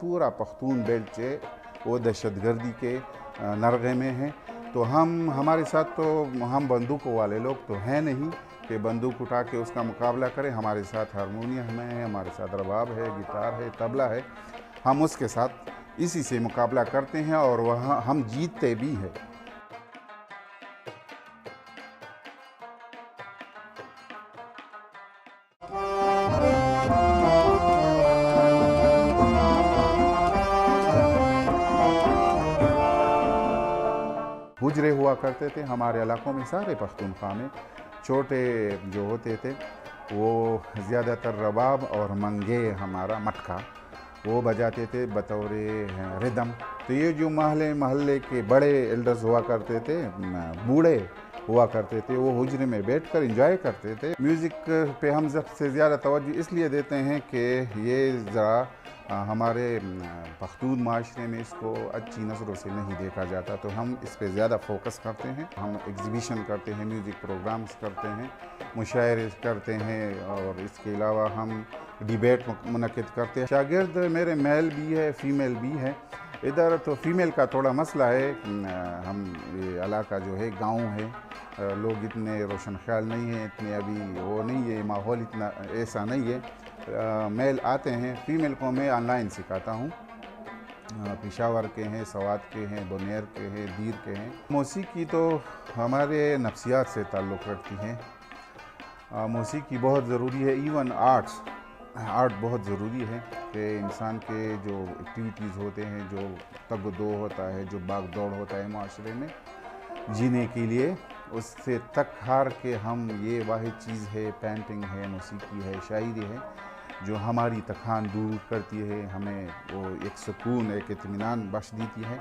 पूरा पख्तून बेल्ट से वो दहशतगर्दी के नरगे में है। तो हमारे साथ तो हम बंदूकों वाले लोग तो हैं नहीं कि बंदूक उठा के उसका मुकाबला करें। हमारे साथ हारमोनियम है, हमारे साथ रबाब है, गिटार है, तबला है। हम उसके साथ इसी से मुकाबला करते हैं और वहाँ हम जीतते भी हैं। हुजरे हुआ करते थे हमारे इलाकों में, सारे पख्तूनख्वा में। छोटे जो होते थे वो ज़्यादातर रबाब और मंगे, हमारा मटका, वो बजाते थे बतौर रिदम। तो ये जो महल्ले महल्ले के बड़े एल्डर्स हुआ करते थे, बूढ़े हुआ करते थे, वो हुजरे में बैठकर एंजॉय करते थे। म्यूज़िक पे हम सबसे ज़्यादा तवज्जो इसलिए देते हैं कि ये ज़रा हमारे पख्तून माशरे में इसको अच्छी नज़रों से नहीं देखा जाता, तो हम इस पे ज़्यादा फोकस करते हैं। हम एग्ज़िबिशन करते हैं, म्यूज़िक प्रोग्राम्स करते हैं, मुशायरे करते हैं और इसके अलावा हम डिबेट मुनक़िद करते हैं। शागिर्द मेरे मेल भी है, फ़ीमेल भी है। इधर तो फ़ीमेल का थोड़ा मसला है। हम ये इलाका जो है गाँव है, लोग इतने रोशन ख्याल नहीं हैं, इतने अभी वो नहीं है, माहौल इतना ऐसा नहीं है। मेल आते हैं, फ़ीमेल को मैं ऑनलाइन सिखाता हूँ। पेशावर के हैं, सवात के हैं, बोनेर के हैं, दीर के हैं। मौसीकी तो हमारे नफ्सियात से ताल्लुक़ रखती हैं। मौसीकी बहुत ज़रूरी है। इवन आर्ट बहुत ज़रूरी है कि इंसान के जो एक्टिविटीज़ होते हैं, जो तग दो होता है, जो भाग दौड़ होता है माशरे में जीने के लिए, उससे तक हार के हम ये वाहिद चीज़ है, पेंटिंग है, मौसीकी है, शायरी है, जो हमारी थकान दूर करती है, हमें वो एक सुकून, एक इत्मीनान बख्श देती है।